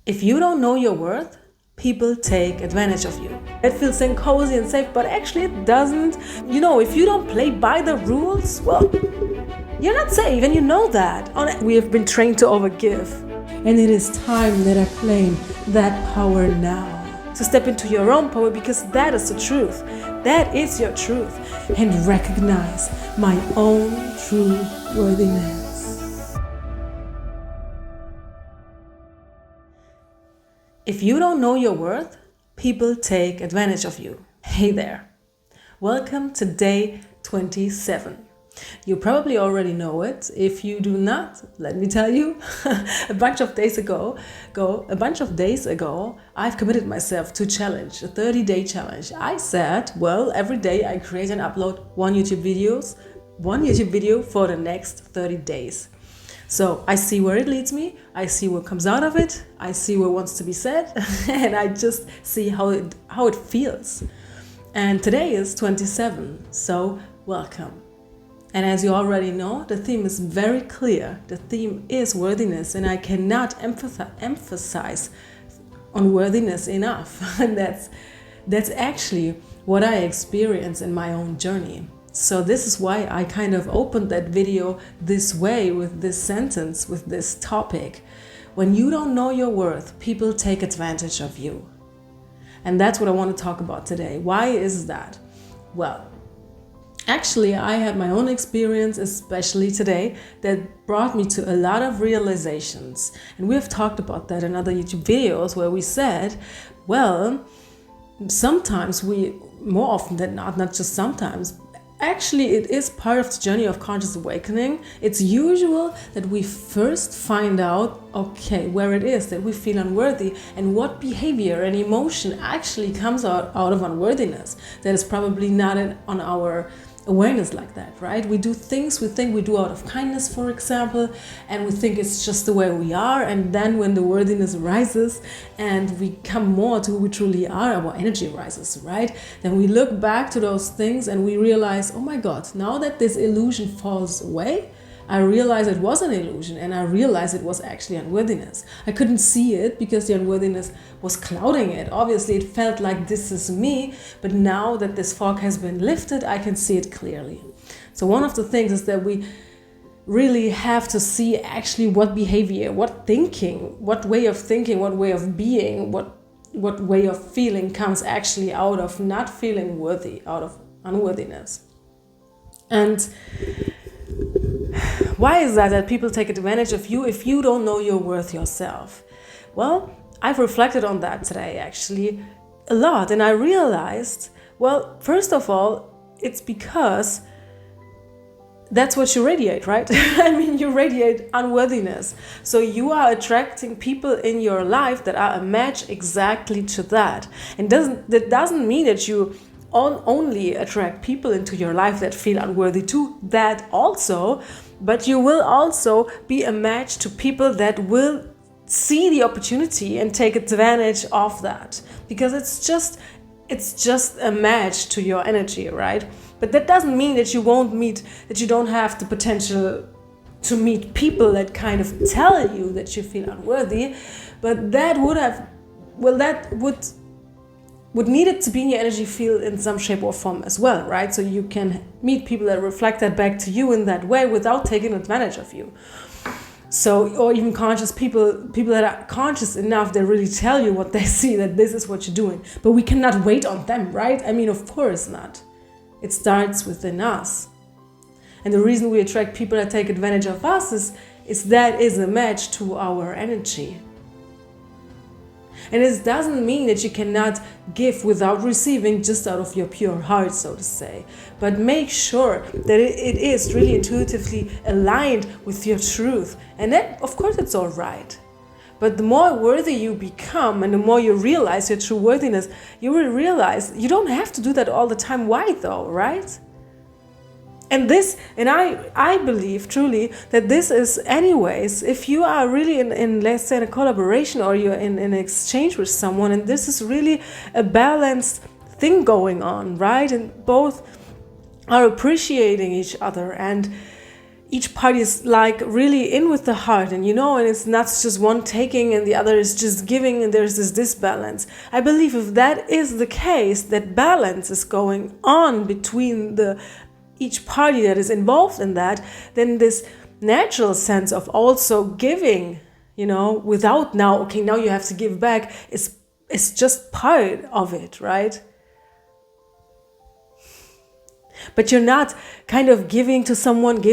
If you don't know your worth, people take advantage of you. It feels so cozy and safe, but actually it doesn't. If you don't play by the rules, well, you're not safe, and you know that. We have been trained to overgive. And it is time that I claim that power now. To step into your own power, because that is the truth. That is your truth. And recognize my own true worthiness. If you don't know your worth, people take advantage of you. Hey there. Welcome to day 27. You probably already know it. If you do not, let me tell you, a bunch of days ago, I've committed myself to a challenge, a 30-day challenge. I said, every day I create and upload one YouTube video for the next 30 days. So I see where it leads me, I see what comes out of it, I see what wants to be said, and I just see how it feels. And today is 27, so welcome. And as you already know, the theme is very clear. The theme is worthiness, and I cannot emphasize on worthiness enough. And that's actually what I experience in my own journey. So this is why I kind of opened that video this way, with this sentence, with this topic. When you don't know your worth, people take advantage of you. And that's what I want to talk about today. Why is that? Well, actually, I had my own experience, especially today, that brought me to a lot of realizations. And we have talked about that in other YouTube videos where we said, sometimes more often than not just sometimes, actually, it is part of the journey of conscious awakening. It's usual that we first find out, where it is that we feel unworthy and what behavior and emotion actually comes out of unworthiness. That is probably not on our awareness like that, right? We do things we think we do out of kindness, for example, and we think it's just the way we are. And then when the worthiness rises and we come more to who we truly are, our energy rises, right? Then we look back to those things and we realize, oh my God, now that this illusion falls away, I realized it was an illusion, and I realized it was actually unworthiness. I couldn't see it because the unworthiness was clouding it. Obviously, it felt like this is me, but now that this fog has been lifted, I can see it clearly. So one of the things is that we really have to see actually what behavior, what thinking, what way of thinking, what way of being, what way of feeling comes actually out of not feeling worthy, out of unworthiness. And why is that people take advantage of you if you don't know your worth yourself? Well, I've reflected on that today actually a lot, and I realized, first of all, it's because that's what you radiate, right? I mean, you radiate unworthiness. So you are attracting people in your life that are a match exactly to that. And that doesn't mean that you only attract people into your life that feel unworthy too, that also, but you will also be a match to people that will see the opportunity and take advantage of that, because it's just a match to your energy, right? But that doesn't mean that you don't have the potential to meet people that kind of tell you that you feel unworthy, but that would need it to be in your energy field in some shape or form as well, right? So you can meet people that reflect that back to you in that way without taking advantage of you. So, or even conscious people that are conscious enough, they really tell you what they see, that this is what you're doing. But we cannot wait on them, right? I mean, of course not. It starts within us. And the reason we attract people that take advantage of us is that is a match to our energy. And it doesn't mean that you cannot give without receiving, just out of your pure heart, so to say. But make sure that it is really intuitively aligned with your truth. And that, of course, it's all right. But the more worthy you become and the more you realize your true worthiness, you will realize you don't have to do that all the time. Why though, right? And I believe truly that this is anyways, if you are really in let's say in a collaboration, or you're in an exchange with someone, and this is really a balanced thing going on, right? And both are appreciating each other, and each party is like really in with the heart, and and it's not just one taking and the other is just giving, and there's this disbalance. I believe if that is the case, that balance is going on between each party that is involved in that, then this natural sense of also giving, without now you have to give back, is just part of it, right? But you're not kind of giving to someone, and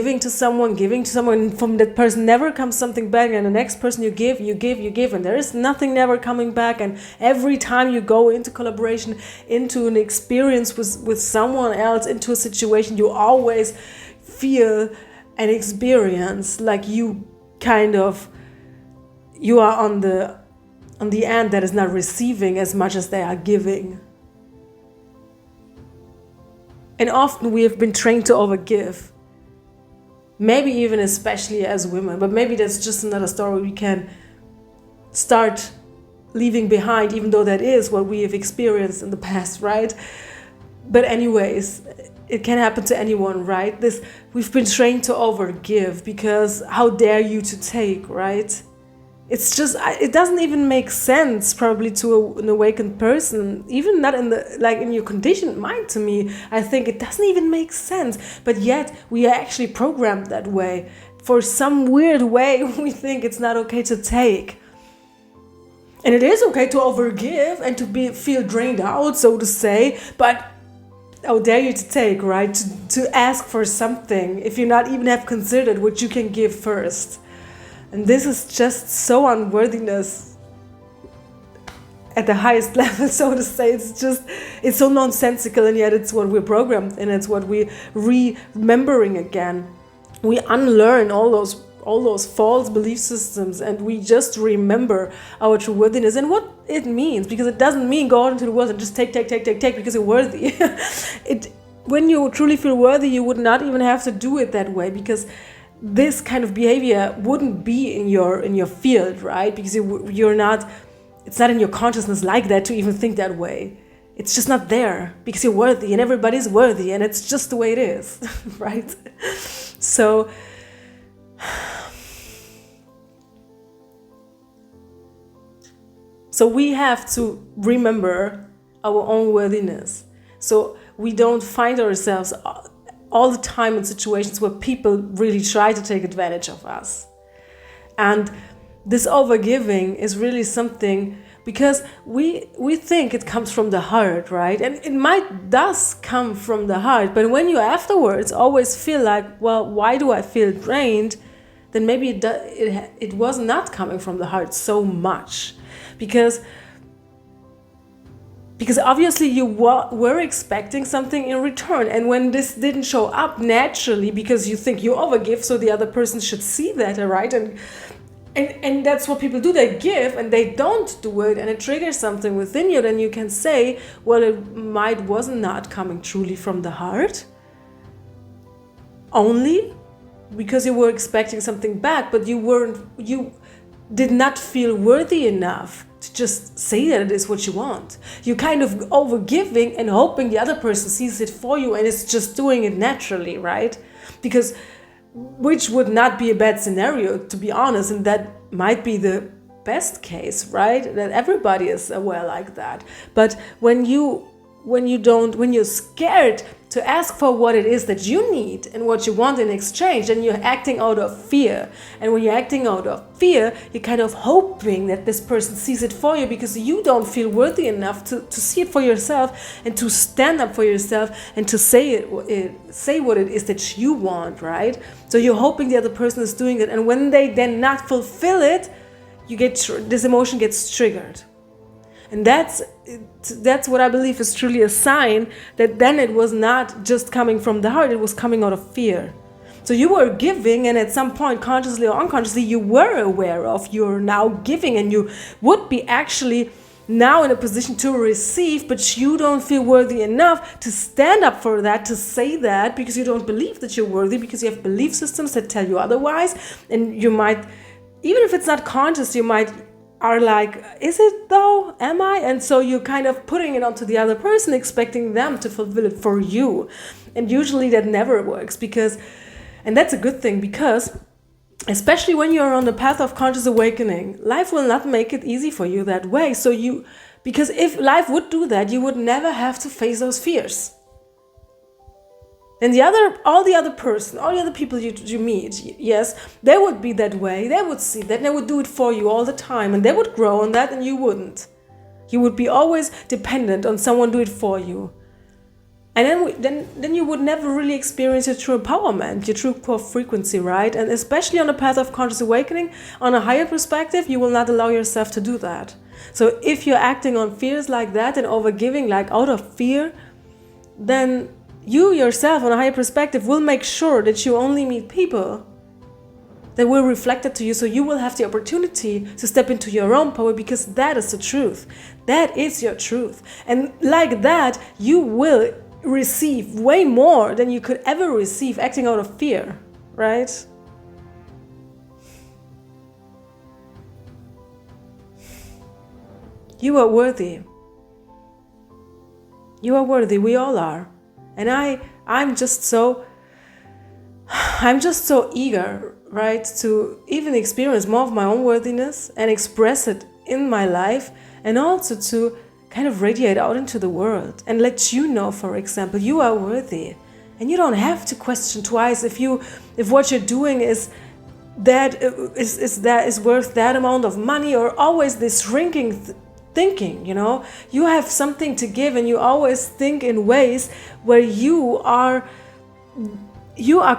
from that person never comes something back, and the next person you give, and there is nothing never coming back. And every time you go into collaboration, into an experience with someone else, into a situation, you always feel and experience like you are on the end that is not receiving as much as they are giving. And often we have been trained to overgive. Maybe even especially as women, but maybe that's just another story we can start leaving behind, even though that is what we have experienced in the past, right? But anyways, it can happen to anyone, right? We've been trained to overgive because how dare you to take, right? It's just, it doesn't even make sense probably to an awakened person, even not in your conditioned mind. To me, I think it doesn't even make sense, but yet we are actually programmed that way. For some weird way, we think it's not okay to take. And it is okay to overgive and to feel drained out, so to say, but how dare you to take, right? To ask for something if you not even have considered what you can give first. And this is just so unworthiness at the highest level, so to say. It's so nonsensical, and yet it's what we're programmed, and it's what we're remembering again. We unlearn all those false belief systems, and we just remember our true worthiness and what it means, because it doesn't mean go out into the world and just take because you're worthy. When you truly feel worthy, you would not even have to do it that way, because this kind of behavior wouldn't be in your field, right? Because it's not in your consciousness like that to even think that way. It's just not there, because you're worthy and everybody's worthy, and it's just the way it is, right? So we have to remember our own worthiness, so we don't find ourselves all the time in situations where people really try to take advantage of us. And this overgiving is really something, because we think it comes from the heart, right? And it does come from the heart, but when you afterwards always feel like, well, why do I feel drained? Then maybe it was not coming from the heart so much, because obviously you were expecting something in return, and when this didn't show up naturally, because you think you overgive, so the other person should see that, right? And that's what people do. They give and they don't do it, and it triggers something within you. Then you can say, well, it was not coming truly from the heart, only because you were expecting something back, but you did not feel worthy enough to just say that it is what you want. You're kind of overgiving and hoping the other person sees it for you, and it's just doing it naturally, right? Which would not be a bad scenario, to be honest, and that might be the best case, right? That everybody is aware like that. But when you're scared to ask for what it is that you need and what you want in exchange, then you're acting out of fear. And when you're acting out of fear, you're kind of hoping that this person sees it for you, because you don't feel worthy enough to see it for yourself and to stand up for yourself and to say what it is that you want, right? So you're hoping the other person is doing it, and when they then not fulfill it, this emotion gets triggered. And that's what I believe is truly a sign that then it was not just coming from the heart, it was coming out of fear. So you were giving, and at some point, consciously or unconsciously, you were aware of you're now giving, and you would be actually now in a position to receive, but you don't feel worthy enough to stand up for that, to say that, because you don't believe that you're worthy, because you have belief systems that tell you otherwise. And you might, even if it's not conscious, you are like, is it though? Am I? And so you're kind of putting it onto the other person, expecting them to fulfill it for you. And usually that never works, because And that's a good thing, because especially when you're on the path of conscious awakening, life will not make it easy for you that way. Because if life would do that, you would never have to face those fears. And all the other people you meet, yes, they would be that way. They would see that, and they would do it for you all the time, and they would grow on that, and you wouldn't. You would be always dependent on someone do it for you. And then you would never really experience your true empowerment, your true core frequency, right? And especially on the path of conscious awakening, on a higher perspective, you will not allow yourself to do that. So if you're acting on fears like that and overgiving like out of fear, then you yourself on a higher perspective will make sure that you only meet people that will reflect it to you, so you will have the opportunity to step into your own power, because that is the truth. That is your truth. And like that, you will receive way more than you could ever receive acting out of fear, right? You are worthy. You are worthy. We all are. And I'm just so eager, right, to even experience more of my own worthiness and express it in my life, and also to kind of radiate out into the world and let you know, for example, you are worthy, and you don't have to question twice if what you're doing is worth that amount of money, or always this shrinking thinking. You have something to give, and you always think in ways where you are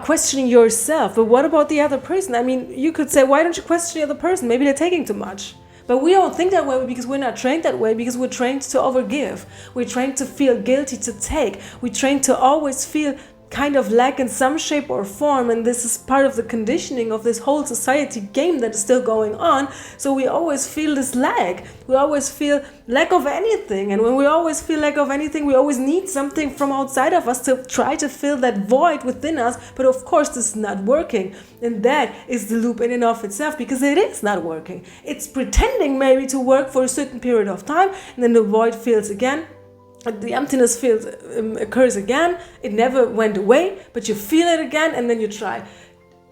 questioning yourself. But what about the other person? I mean, you could say, why don't you question the other person? Maybe they're taking too much. But we don't think that way, because we're not trained that way, because we're trained to overgive. We're trained to feel guilty to take. We're trained to always feel kind of lack in some shape or form, and this is part of the conditioning of this whole society game that is still going on. So we always feel this lack. We always feel lack of anything, and when we always feel lack of anything, we always need something from outside of us to try to fill that void within us. But of course this is not working, and that is the loop in and of itself, because it is not working. It's pretending maybe to work for a certain period of time, and then the void fills again. The emptiness occurs again. It never went away, but you feel it again, and then you try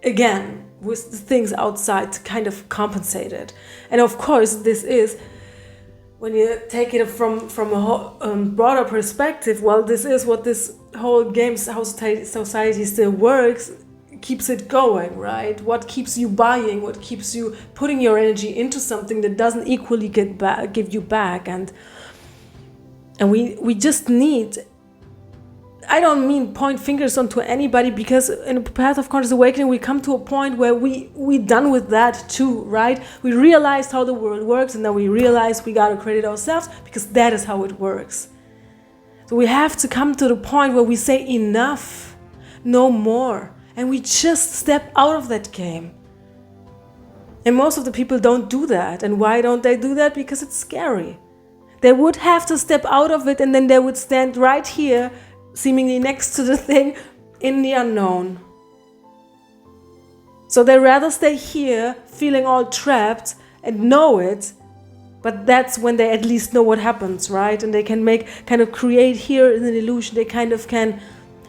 again with the things outside to kind of compensate it. And of course, this is, when you take it from a whole, broader perspective, well, this is what this whole game, how society still works, keeps it going, right? What keeps you buying? What keeps you putting your energy into something that doesn't equally give you back? And we just need, I don't mean point fingers onto anybody, because in the path of conscious awakening, we come to a point where we done with that too, right? We realized how the world works, and then we realize we gotta credit ourselves, because that is how it works. So we have to come to the point where we say enough, no more, and we just step out of that game. And most of the people don't do that. And why don't they do that? Because it's scary. They would have to step out of it, and then they would stand right here, seemingly next to the thing, in the unknown. So they rather stay here, feeling all trapped, and know it, but that's when they at least know what happens, right? And they can create here an illusion. They kind of can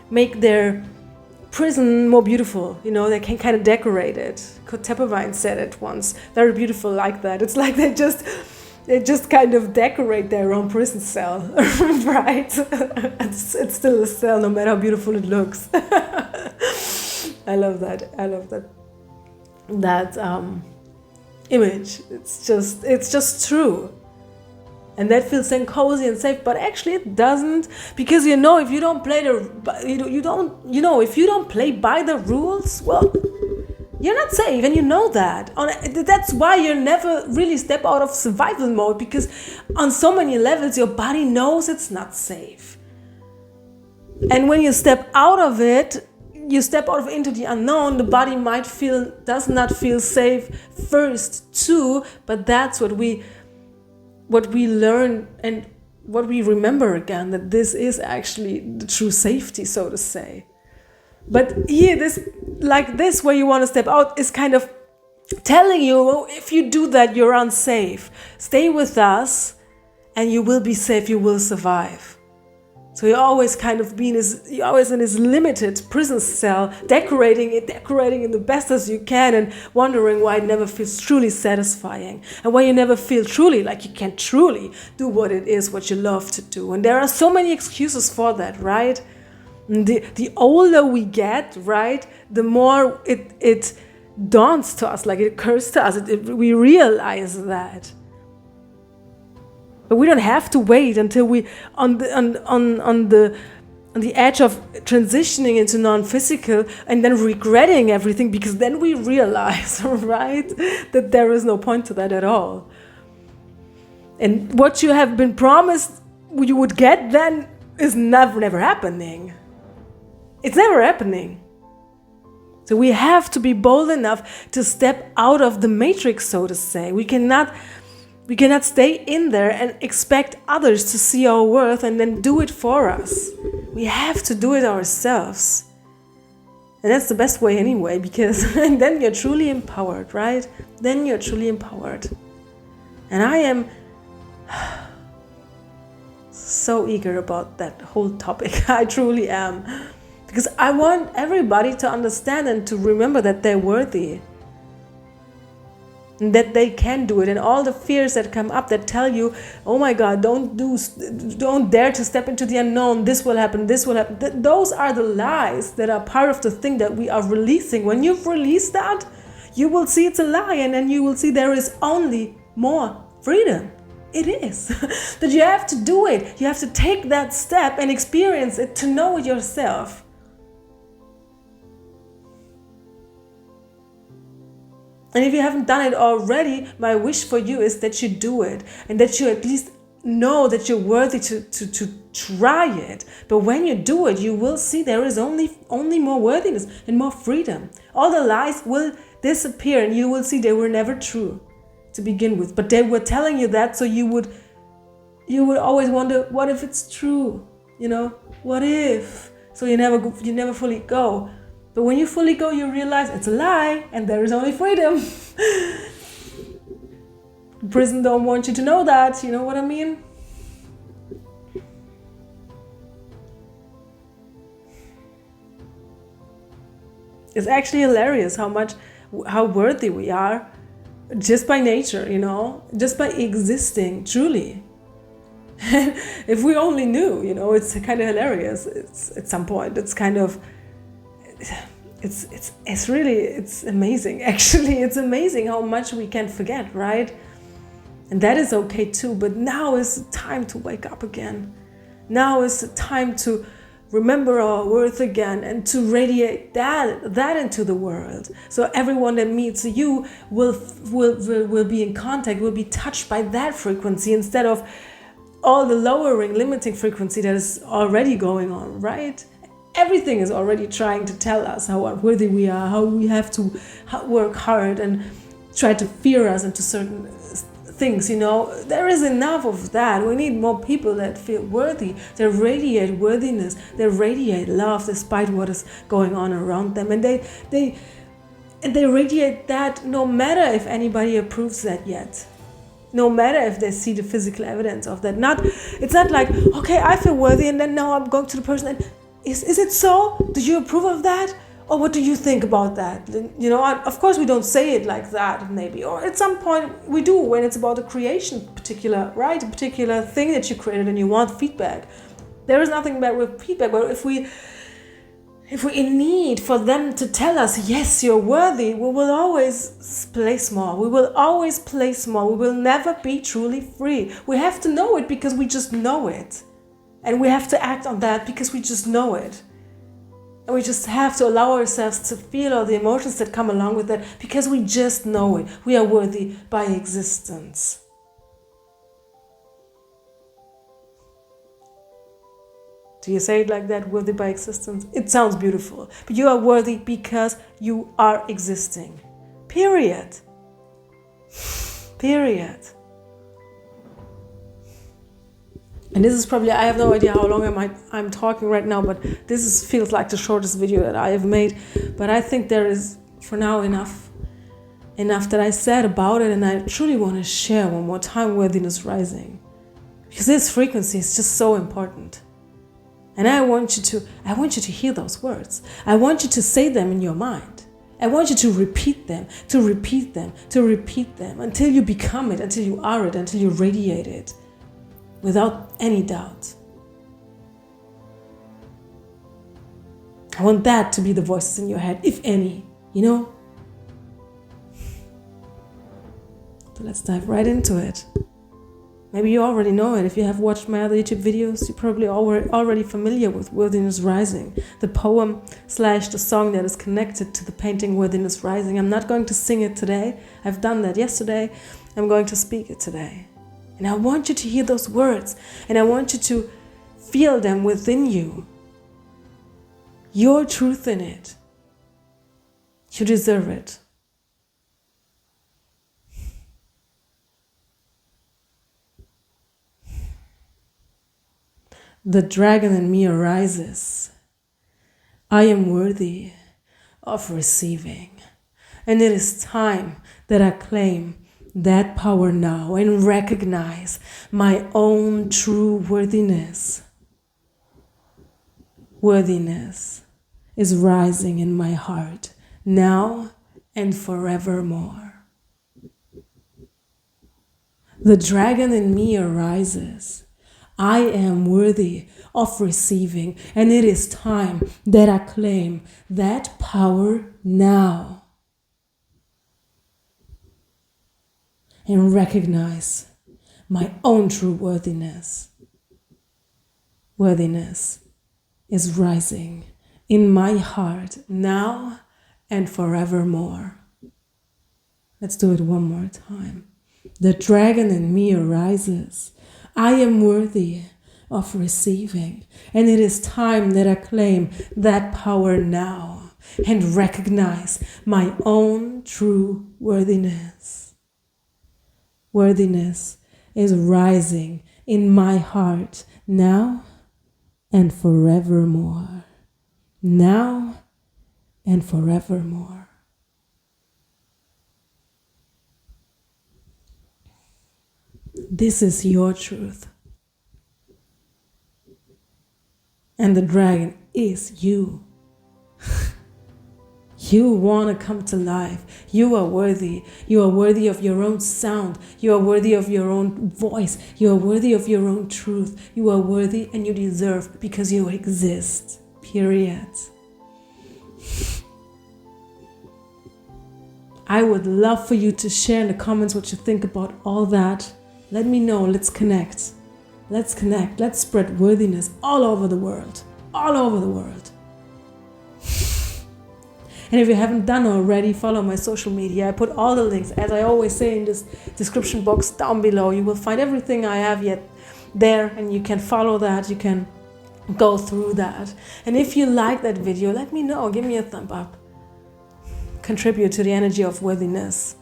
make their prison more beautiful, they can kind of decorate it. Kurt Tepperwein said it once, very beautiful like that. It's like they just kind of decorate their own prison cell, right? It's still a cell, no matter how beautiful it looks. I love that image. It's just true, and that feels then cozy and safe. But actually, it doesn't, because if you don't play if you don't play by the rules, well, you're not safe, and you know that. That's why you never really step out of survival mode, because on so many levels your body knows it's not safe. And when you step out of it, into the unknown, the body does not feel safe first too, but that's what we learn and what we remember again, that this is actually the true safety, so to say. But here, this where you want to step out is kind of telling you, well, if you do that, you're unsafe. Stay with us and you will be safe, you will survive. So you're always kind of you're always in this limited prison cell, decorating it the best as you can, and wondering why it never feels truly satisfying, and why you never feel truly like you can truly do what it is what you love to do. And there are so many excuses for that, right? And the older we get, right, the more it dawns to us, like it occurs to us, we realize that. But we don't have to wait until we on the edge of transitioning into non-physical and then regretting everything, because then we realize, right, that there is no point to that at all. And what you have been promised you would get then is never happening. It's never happening. So we have to be bold enough to step out of the matrix, so to say. We cannot stay in there and expect others to see our worth and then do it for us. We have to do it ourselves. And that's the best way anyway, because and then you're truly empowered, right? Then you're truly empowered. And I am so eager about that whole topic. I truly am. Because I want everybody to understand and to remember that they're worthy. That they can do it, and all the fears that come up that tell you, oh my God, don't dare to step into the unknown, this will happen. Those are the lies that are part of the thing that we are releasing. When you've released that, you will see it's a lie, and then you will see there is only more freedom. It is. That you have to do it. You have to take that step and experience it to know it yourself. And if you haven't done it already, my wish for you is that you do it, and that you at least know that you're worthy to try it. But when you do it, you will see there is only more worthiness and more freedom. All the lies will disappear, and you will see they were never true to begin with. But they were telling you that, so you would always wonder, what if it's true? You know, what if? So you never fully go. But when you fully go, you realize it's a lie and there is only freedom. Prison don't want you to know that, you know what I mean? It's actually hilarious how worthy we are just by nature, you know, just by existing, truly. If we only knew, you know, it's kind of hilarious. It's at some point, it's kind of, it's amazing. Actually, it's amazing how much we can forget, right? And that is okay too. But now is the time to wake up again. Now is the time to remember our worth again and to radiate that into the world. So everyone that meets you will be in contact, will be touched by that frequency instead of all the lowering, limiting frequency that is already going on, right? Everything is already trying to tell us how unworthy we are, how we have to work hard and try to fear us into certain things, you know. There is enough of that. We need more people that feel worthy, that radiate worthiness, that radiate love despite what is going on around them. And they radiate that no matter if anybody approves that yet. No matter if they see the physical evidence of that. It's not like, okay, I feel worthy and then now I'm going to the person and is it so? Do you approve of that? Or what do you think about that? You know, of course we don't say it like that, maybe. Or at some point we do when it's about a creation, particular thing that you created and you want feedback. There is nothing bad with feedback, but if we're in need for them to tell us, yes, you're worthy, we will always play small. We will always play small. We will never be truly free. We have to know it because we just know it. And we have to act on that because we just know it. And we just have to allow ourselves to feel all the emotions that come along with that because we just know it. We are worthy by existence. Do you say it like that, worthy by existence? It sounds beautiful. But you are worthy because you are existing. Period. Period. And this is probably, I have no idea how long I'm talking right now, but this feels like the shortest video that I have made. But I think there is, for now, enough that I said about it, and I truly want to share one more time Worthiness Rising. Because this frequency is just so important. And I want you to hear those words. I want you to say them in your mind. I want you to repeat them, to repeat them, to repeat them until you become it, until you are it, until you radiate it without any doubt. I want that to be the voices in your head, if any, So let's dive right into it. Maybe you already know it. If you have watched my other YouTube videos, you're probably already familiar with Worthiness Rising, the poem / the song that is connected to the painting Worthiness Rising. I'm not going to sing it today. I've done that yesterday. I'm going to speak it today. And I want you to hear those words, and I want you to feel them within you. Your truth in it. You deserve it. The dragon in me arises. I am worthy of receiving. And it is time that I claim that power now and recognize my own true worthiness. Worthiness is rising in my heart now and forevermore. The dragon in me arises. I am worthy of receiving, and it is time that I claim that power now and recognize my own true worthiness. Worthiness is rising in my heart now and forevermore. Let's do it one more time. The dragon in me arises. I am worthy of receiving, and it is time that I claim that power now and recognize my own true worthiness. Worthiness is rising in my heart now and forevermore. Now and forevermore. This is your truth. And the dragon is you. You want to come to life. You are worthy. You are worthy of your own sound. You are worthy of your own voice. You are worthy of your own truth. You are worthy and you deserve because you exist. Period. I would love for you to share in the comments what you think about all that. Let me know. Let's connect. Let's connect. Let's spread worthiness all over the world. All over the world. And if you haven't done already, follow my social media. I put all the links, as I always say, in this description box down below. You will find everything I have yet there, and you can follow that. You can go through that. And if you like that video, let me know. Give me a thumb up. Contribute to the energy of worthiness.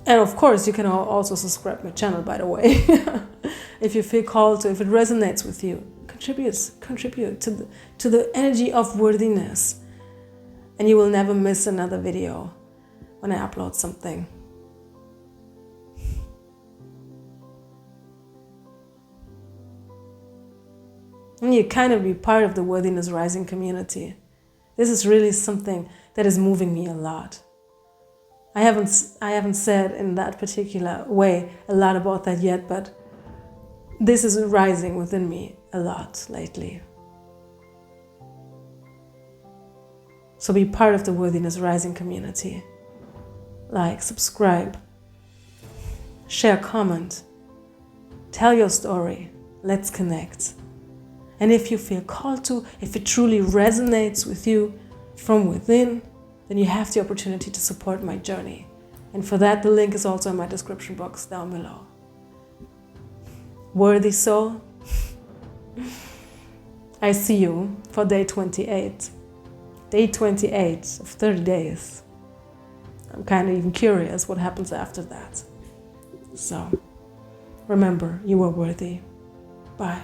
And of course, you can also subscribe to my channel, by the way. If you feel called to, if it resonates with you, contribute to the energy of worthiness. And you will never miss another video when I upload something. And you kind of be part of the Worthiness Rising community. This is really something that is moving me a lot. I haven't said in that particular way a lot about that yet, but this is rising within me a lot lately. So be part of the Worthiness Rising community. Like, subscribe, share, comment, tell your story. Let's connect. And if you feel called to, if it truly resonates with you from within, then you have the opportunity to support my journey. And for that, the link is also in my description box down below. Worthy soul, I see you for day 28. Day 28 of 30 days. I'm kind of even curious what happens after that. So, remember, you are worthy. Bye.